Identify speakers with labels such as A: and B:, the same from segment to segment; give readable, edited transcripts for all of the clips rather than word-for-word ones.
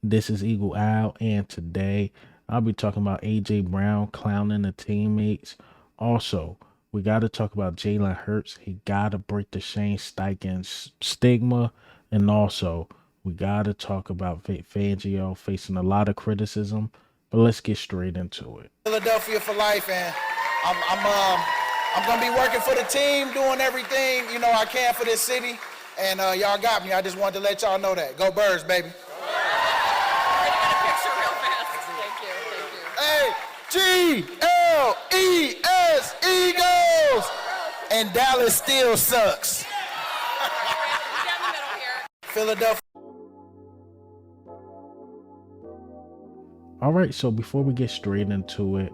A: This is Eagle Owl, and today I'll be talking about AJ Brown clowning the teammates. Also, we got to talk about Jalen Hurts. He got to break the Shane Steichen stigma, and also we got to talk about Fangio facing a lot of criticism. But let's get straight into it.
B: Philadelphia for life, and I'm I'm um I'm gonna be working for the team, doing everything I can for this city, and y'all got me. I just wanted to let y'all know that. Go Birds, baby.
C: Already got a picture real fast. Thank you.
B: Hey, GLES Eagles, and Dallas still sucks.
C: We're down the middle here.
B: Philadelphia.
A: All right, so before we get straight into it,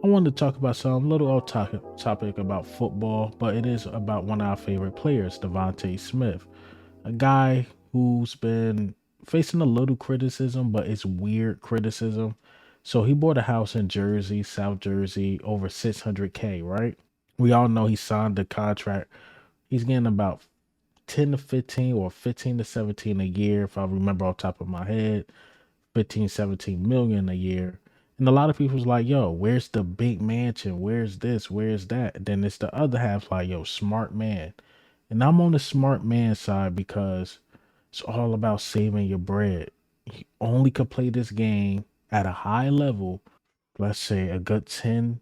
A: I wanted to talk about some little off topic about football, but it is about one of our favorite players, Devonta Smith, a guy who's been facing a little criticism, but it's weird criticism. So he bought a house in Jersey, South Jersey, over 600K, right? We all know he signed the contract. He's getting about 10 to 15 or 15 to 17 a year, if I remember off the top of my head. 15, 17 million a year. And a lot of people's like, yo, where's the big mansion? Where's this? Where's that? Then it's the other half like, yo, smart man. And I'm on the smart man side because it's all about saving your bread. You only could play this game at a high level, let's say a good 10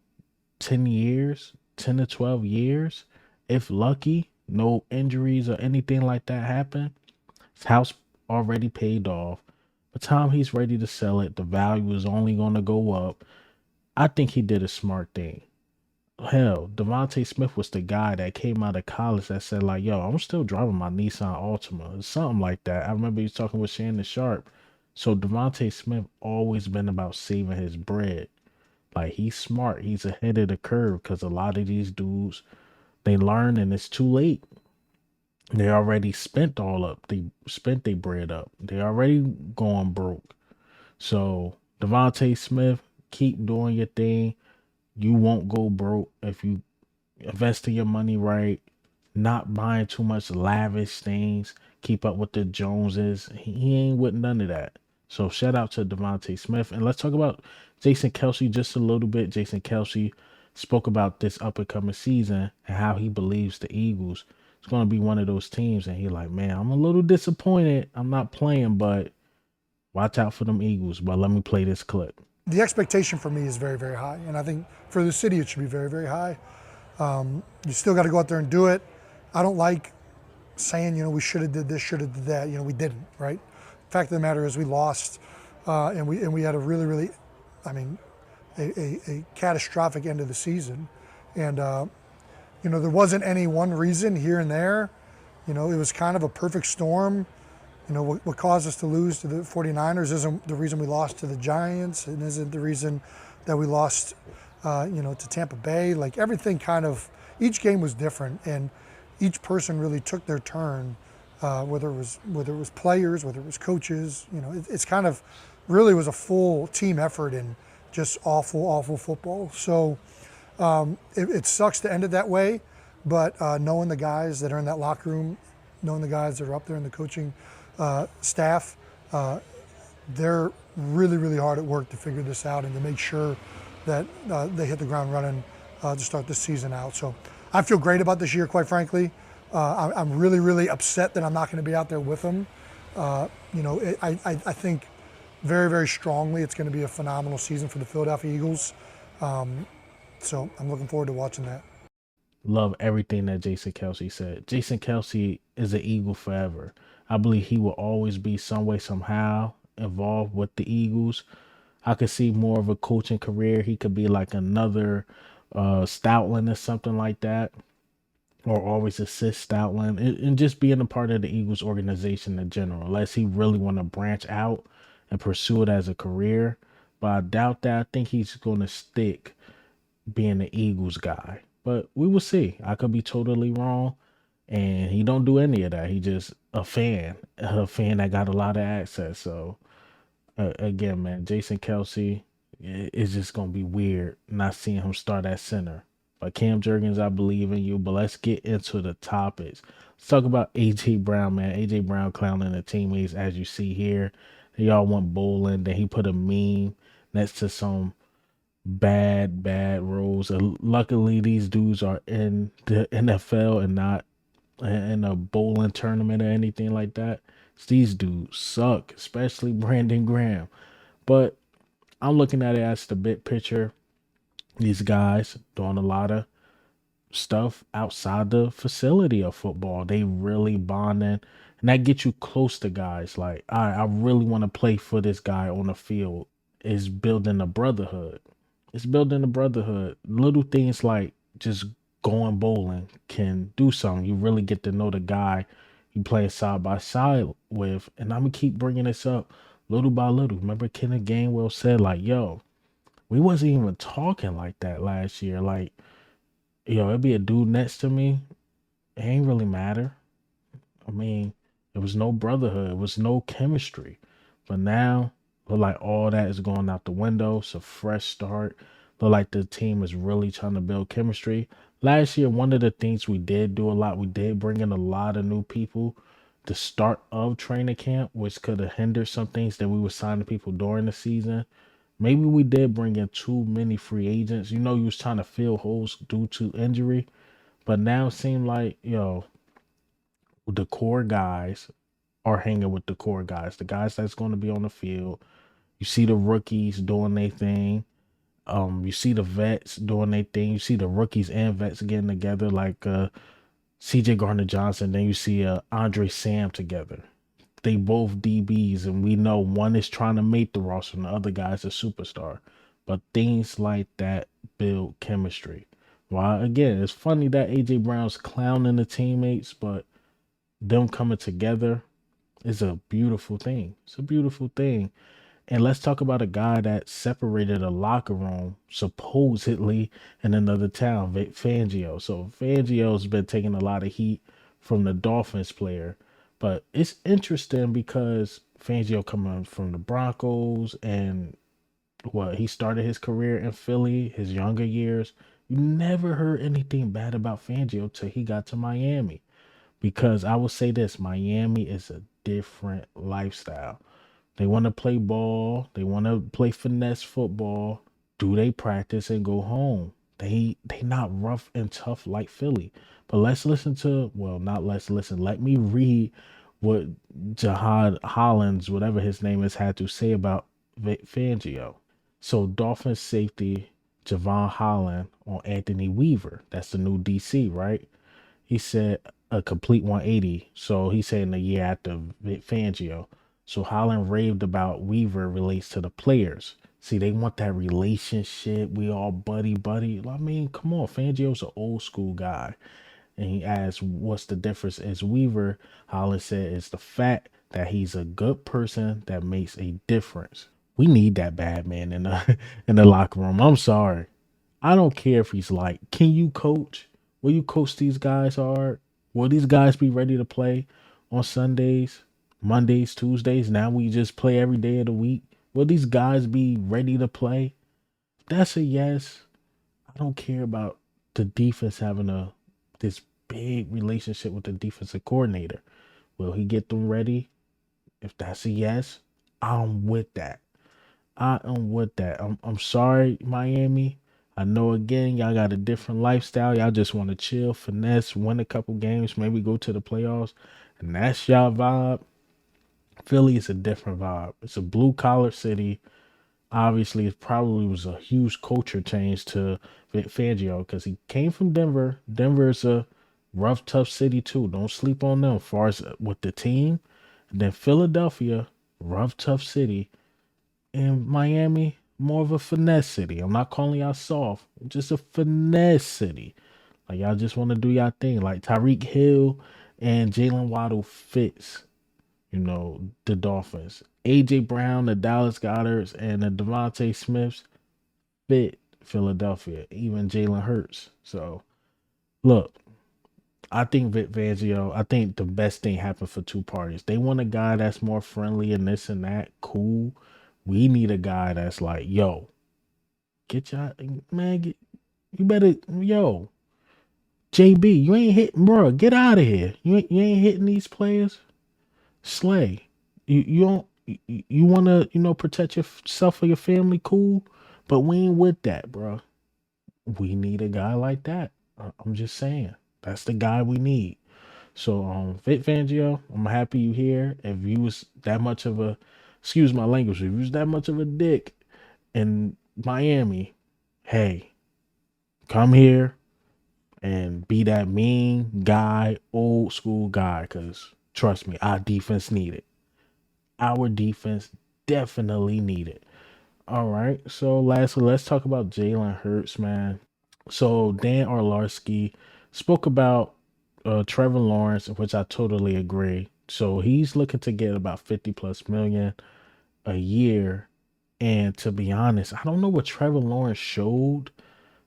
A: years, 10 to 12 years. If lucky, no injuries or anything like that happen, his house already paid off. By the time he's ready to sell it, the value is only going to go up. I think he did a smart thing. Hell, Devontae Smith was the guy that came out of college that said, like, yo, I'm still driving my Nissan Altima, or something like that. I remember he was talking with Shannon Sharp. So Devontae Smith always been about saving his bread. Like, he's smart. He's ahead of the curve because a lot of these dudes, they learn and it's too late. They already spent all up. They spent their bread up. They already going broke. So Devontae Smith, keep doing your thing. You won't go broke if you invest in your money right. Not buying too much lavish things. Keep up with the Joneses. He ain't with none of that. So shout out to Devontae Smith. And let's talk about Jason Kelce just a little bit. Jason Kelce spoke about this up and coming season and how he believes the Eagles is going to be one of those teams. And he like, man, I'm a little disappointed. I'm not playing, but watch out for them Eagles. But let me play this clip.
D: The expectation for me is very, very high. And I think for the city, it should be very, very high. You still got to go out there and do it. I don't like saying, we should have did this, should have did that. We didn't, right? Fact of the matter is we lost, and we had a really, really, I mean, a catastrophic end of the season. And, there wasn't any one reason here and there. It was kind of a perfect storm. What caused us to lose to the 49ers isn't the reason we lost to the Giants, and isn't the reason that we lost, to Tampa Bay. Like everything each game was different, and each person really took their turn, whether it was players, whether it was coaches. It's kind of really was a full team effort in just awful football. So it sucks to end it that way, but knowing the guys that are in that locker room, knowing the guys that are up there in the coaching staff, they're really, really hard at work to figure this out and to make sure that they hit the ground running to start this season out. So I feel great about this year, quite frankly. I'm really, really upset that I'm not going to be out there with them. I think very, very strongly it's going to be a phenomenal season for the Philadelphia Eagles. So I'm looking forward to watching that.
A: Love everything that Jason Kelce said. Jason Kelce is an Eagle forever. I believe he will always be some way, somehow involved with the Eagles. I could see more of a coaching career. He could be like another Stoutland or something like that, or always assist Stoutland, and just being a part of the Eagles organization in general, unless he really want to branch out and pursue it as a career. But I doubt that. I think he's going to stick being the Eagles guy. But we will see. I could be totally wrong. And he don't do any of that. He just a fan that got a lot of access. So again, man, Jason Kelce is just gonna be weird not seeing him start at center. But Cam Jurgens, I believe in you. But let's get into the topics. Let's talk about AJ Brown, man. AJ Brown clowning the teammates, as you see here. Y'all went bowling. Then he put a meme next to some bad rules. And luckily, these dudes are in the NFL and not in a bowling tournament or anything like that. These dudes suck, especially Brandon Graham. But I'm looking at it as the big picture. These guys doing a lot of stuff outside the facility of football. They really bonding, and that gets you close to guys. Like, I really want to play for this guy on the field. Is building a brotherhood. It's building a brotherhood. Little things like just going bowling can do something. You really get to know the guy you play side by side with. And I'm gonna keep bringing this up little by little. Remember, Kenneth Gainwell said, like, "Yo, we wasn't even talking like that last year. Like, yo, it'd be a dude next to me. It ain't really matter. I mean, there was no brotherhood. It was no chemistry. But now, look like all that is going out the window. It's a fresh start. Look like the team is really trying to build chemistry. Last year, one of the things we did do a lot, we did bring in a lot of new people. The start of training camp, which could have hindered some things that we were signing people during the season. Maybe we did bring in too many free agents. You know, you was trying to fill holes due to injury. But now it seemed like, the core guys are hanging with the core guys, the guys that's going to be on the field. You see the rookies doing their thing. You see the vets doing their thing. You see the rookies and vets getting together, like CJ Gardner Johnson. Then you see Andre Sam together. They both DBs, and we know one is trying to make the roster, and the other guy's a superstar. But things like that build chemistry. Well, again, it's funny that AJ Brown's clowning the teammates, but them coming together is a beautiful thing. It's a beautiful thing. And let's talk about a guy that separated a locker room supposedly in another town, Fangio. So Fangio's been taking a lot of heat from the Dolphins player. But it's interesting because Fangio coming from the Broncos and he started his career in Philly, his younger years. You never heard anything bad about Fangio till he got to Miami. Because I will say this, Miami is a different lifestyle. They want to play ball. They want to play finesse football. Do they practice and go home? They not rough and tough like Philly. But let's listen to, well, not let's listen. Let me read what Jahad Hollins, whatever his name is, had to say about Fangio. So Dolphins safety Javon Holland on Anthony Weaver. That's the new DC, right? He said a complete 180. So he said in the year after Fangio. So Holland raved about Weaver relates to the players. See, they want that relationship. We all buddy. I mean, come on. Fangio's an old school guy. And he asked, what's the difference? Is Weaver, Holland said, is the fact that he's a good person that makes a difference. We need that bad man in the in the locker room. I'm sorry. I don't care if he's like, can you coach? Will you coach these guys hard? Will these guys be ready to play on Sundays, Mondays, Tuesdays? Now we just play every day of the week. Will these guys be ready to play? That's a yes. I don't care about the defense having this big relationship with the defensive coordinator. Will he get them ready? If that's a yes, I'm with that. I am with that. I'm sorry, Miami. I know again, y'all got a different lifestyle. Y'all just want to chill, finesse, win a couple games, maybe go to the playoffs. And that's y'all vibe. Philly is a different vibe. It's a blue collar city. Obviously, it probably was a huge culture change to Fangio because he came from Denver. Denver is a rough, tough city too. Don't sleep on them as far as with the team. And then Philadelphia, rough, tough city. And Miami, more of a finesse city. I'm not calling y'all soft, just a finesse city. Like y'all just want to do y'all thing. Like Tyreek Hill and Jalen Waddle fits, the Dolphins. AJ Brown, the Dallas Goddard's, and the Devonta Smiths fit Philadelphia. Even Jalen Hurts. So look, I think Vic Fangio, I think the best thing happened for two parties. They want a guy that's more friendly and this and that. Cool. We need a guy that's like, yo, get y'all, man, you better, yo, JB, you ain't hitting, bro, get out of here. You ain't hitting these players. Slay. You don't, You want to, protect yourself or your family, cool. But we ain't with that, bro. We need a guy like that. I'm just saying. That's the guy we need. So, Vic Fangio, I'm happy you here. If you was that much of a, excuse my language, if you was that much of a dick in Miami, hey, come here and be that mean guy, old school guy, because trust me, our defense need it. Our defense definitely need it. All right. So lastly, let's talk about Jalen Hurts, man. So Dan Orlarski spoke about Trevor Lawrence, which I totally agree. So he's looking to get about 50 plus million a year. And to be honest, I don't know what Trevor Lawrence showed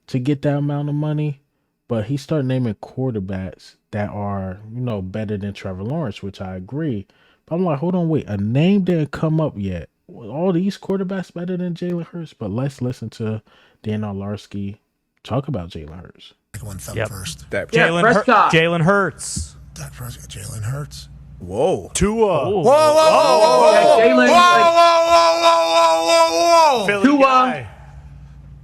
A: to get that amount of money, but he started naming quarterbacks that are, better than Trevor Lawrence, which I agree. But I'm like, hold on, wait, a name didn't come up yet. Were all these quarterbacks better than Jalen Hurts? But let's listen to Dan Orlarski talk about Jalen Hurts.
E: One thumb
F: Yep.
E: first.
F: Jalen Hurts.
E: That first, Jalen Hurts. Whoa.
F: Tua.
E: Whoa, whoa, whoa, whoa,
G: Yeah, Jalen,
E: whoa.
F: Philly
G: Tua,
F: guy.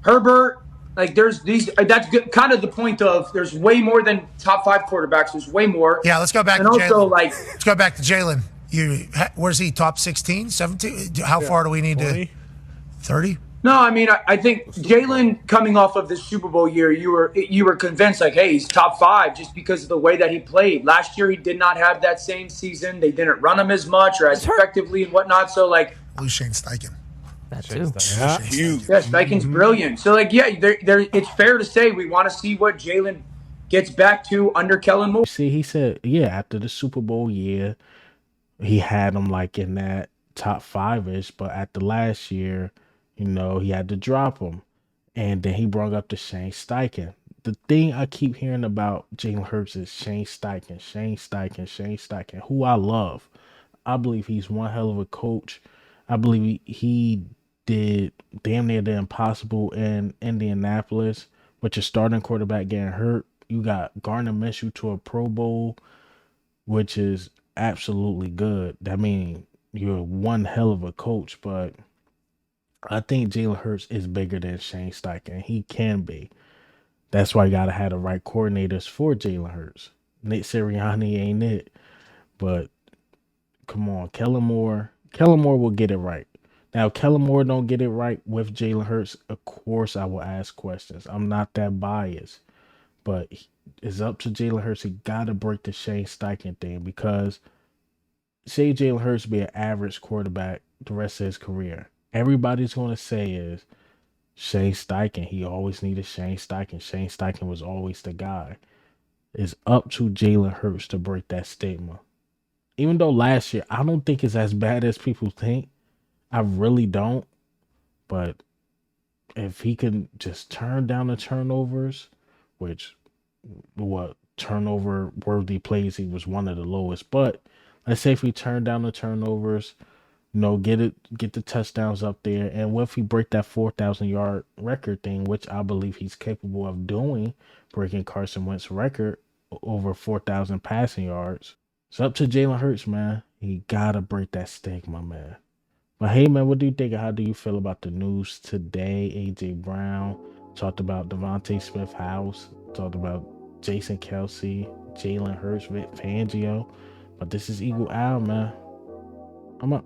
G: Herbert, like there's these. That's good, kind of the point of there's way more than top 5 quarterbacks. There's way more.
E: Yeah, let's go back
G: And
E: to
G: also,
E: Jalen.
G: like,
E: Let's go back to Jalen. Where's he? Top 16, 17? How far do we need
F: 20?
E: to? 30?
G: no, I mean, I think Jalen coming off of the Super Bowl year, you were convinced like, hey, he's top 5 just because of the way that he played. Last year, he did not have that same season. They didn't run him as much or as effectively and whatnot. So, like,
E: Lose Shane Steichen.
F: That too.
E: Yeah, huge.
G: yeah, Steichen's brilliant. So, like, yeah, it's fair to say we want to see what Jalen gets back to under Kellen Moore.
A: See, he said, yeah, after the Super Bowl year, he had him like in that top 5-ish, but at the last year, he had to drop him. And then he brought up the Shane Steichen. The thing I keep hearing about Jalen Hurts is Shane Steichen, who I love. I believe he's one hell of a coach. I believe he did damn near the impossible in Indianapolis, with your starting quarterback getting hurt. You got Gardner Minshew to a Pro Bowl, which is absolutely good. I mean, you're one hell of a coach, but I think Jalen Hurts is bigger than Shane Steichen. He can be. That's why you got to have the right coordinators for Jalen Hurts. Nick Sirianni ain't it. But come on, Kellen Moore will get it right. Now, if Kellen Moore don't get it right with Jalen Hurts, of course I will ask questions. I'm not that biased. But it's up to Jalen Hurts. He got to break the Shane Steichen thing, because say Jalen Hurts be an average quarterback the rest of his career, everybody's going to say is Shane Steichen. He always needed Shane Steichen. Shane Steichen was always the guy. It's up to Jalen Hurts to break that stigma. Even though last year, I don't think it's as bad as people think. I really don't. But if he can just turn down the turnovers, which turnover worthy plays, he was one of the lowest. But let's say if he turned down the turnovers, get the touchdowns up there, and what if he break that 4,000 yard record thing, which I believe he's capable of doing, breaking Carson Wentz's record over 4,000 passing yards. It's up to Jalen Hurts, man. He gotta break that stigma, man. But hey, man, what do you think? How do you feel about the news today? AJ Brown talked about Devonta Smith house, talked about Jason Kelce, Jalen Hurts, Vic Fangio. But this is Eagle Owl, man. I'm up.